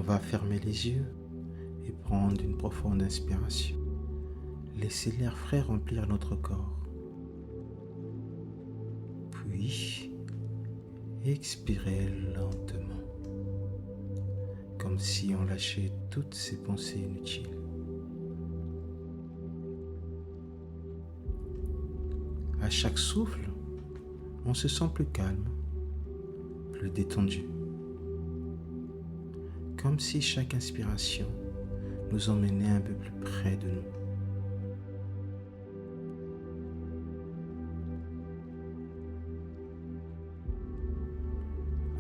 va fermer les yeux et prendre une profonde inspiration. Laissez l'air frais remplir notre corps. Puis, expirez lentement, comme si on lâchait toutes ces pensées inutiles. À chaque souffle, on se sent plus calme, plus détendu. Comme si chaque inspiration nous emmenait un peu plus près de nous.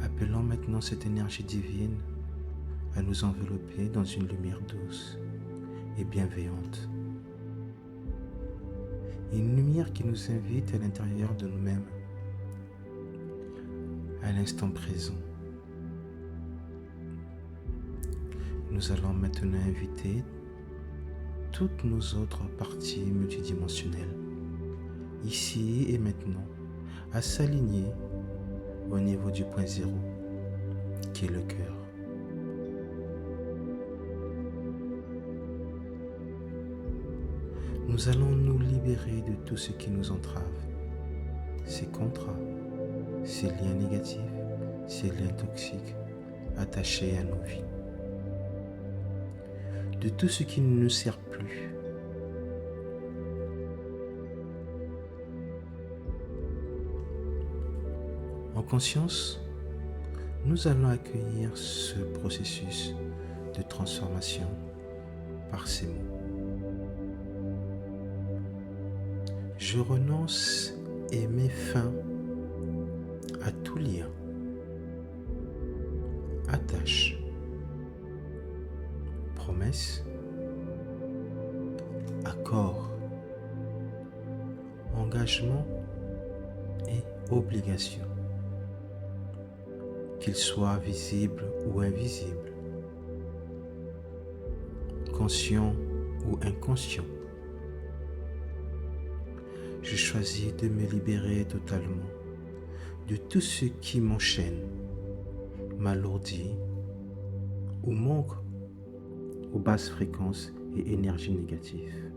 Appelons maintenant cette énergie divine à nous envelopper dans une lumière douce et bienveillante. Une lumière qui nous invite à l'intérieur de nous-mêmes, à l'instant présent. Nous allons maintenant inviter toutes nos autres parties multidimensionnelles, ici et maintenant, à s'aligner au niveau du point zéro, qui est le cœur. Nous allons nous libérer de tout ce qui nous entrave, ces contrats, ces liens négatifs, ces liens toxiques attachés à nos vies, de tout ce qui ne nous sert plus. En conscience, nous allons accueillir ce processus de transformation par ces mots. Je renonce et mets fin à tout lien, attache, promesse, accord, engagement et obligation, qu'ils soient visibles ou invisibles, conscients ou inconscients. Je choisis de me libérer totalement de tout ce qui m'enchaîne, m'alourdit ou manque aux basses fréquences et énergies négatives.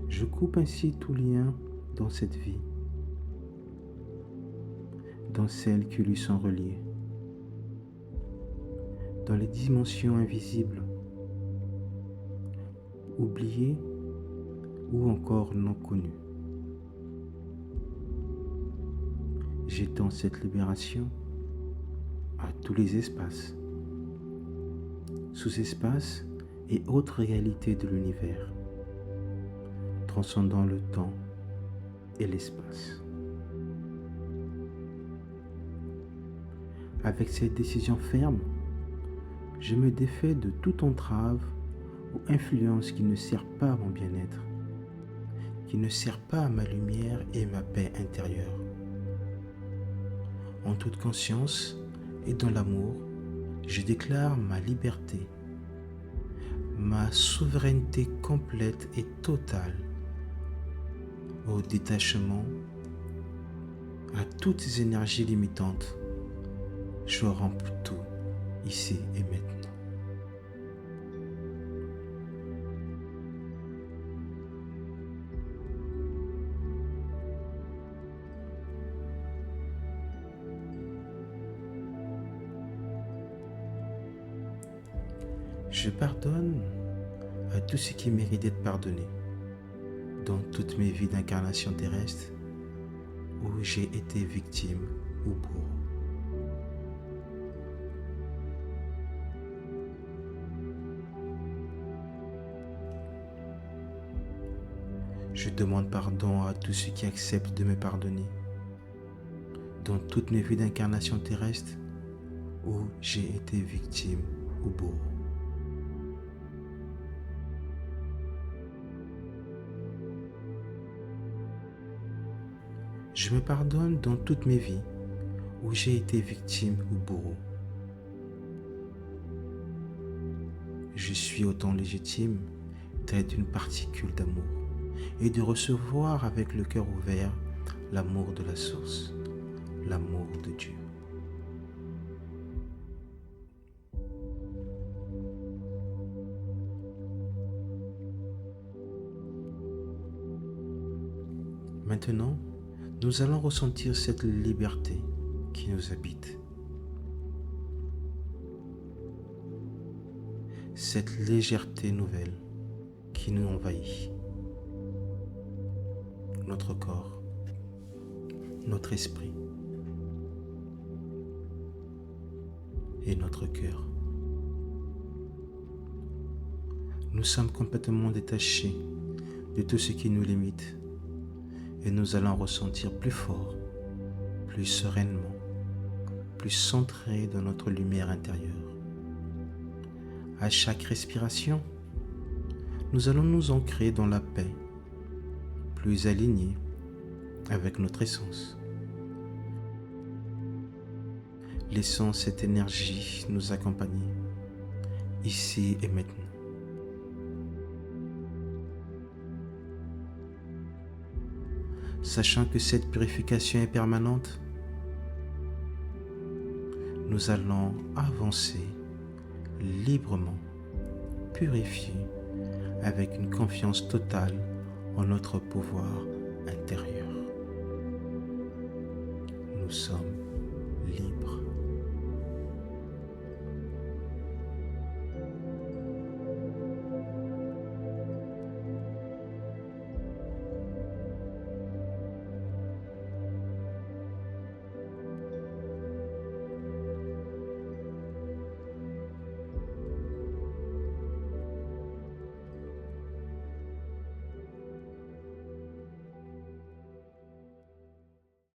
Je coupe ainsi tout lien dans cette vie, dans celles qui lui sont reliées, dans les dimensions invisibles, oubliées ou encore non connues. J'étends cette libération à tous les espaces, sous-espaces et autres réalités de l'univers, transcendant le temps et l'espace. Avec cette décision ferme, je me défais de toute entrave ou influence qui ne sert pas à mon bien-être, qui ne sert pas à ma lumière et ma paix intérieure. En toute conscience et dans l'amour, je déclare ma liberté, ma souveraineté complète et totale au détachement, à toutes ces énergies limitantes. Je romps tout ici et maintenant. Je pardonne à tout ce qui mérite d'être pardonné dans toutes mes vies d'incarnation terrestre où j'ai été victime ou bourreau. Je demande pardon à tous ceux qui acceptent de me pardonner dans toutes mes vies d'incarnation terrestre où j'ai été victime ou bourreau. Je me pardonne dans toutes mes vies où j'ai été victime ou bourreau. Je suis autant légitime d'être une particule d'amour et de recevoir avec le cœur ouvert l'amour de la source, l'amour de Dieu. Maintenant, nous allons ressentir cette liberté qui nous habite. Cette légèreté nouvelle qui nous envahit. Notre corps, notre esprit et notre cœur. Nous sommes complètement détachés de tout ce qui nous limite et nous allons ressentir plus fort, plus sereinement, plus centrés dans notre lumière intérieure. À chaque respiration, nous allons nous ancrer dans la paix, plus alignés avec notre essence. Laissons cette énergie nous accompagner, ici et maintenant. Sachant que cette purification est permanente, nous allons avancer librement, purifiés, avec une confiance totale en notre pouvoir intérieur. Nous sommes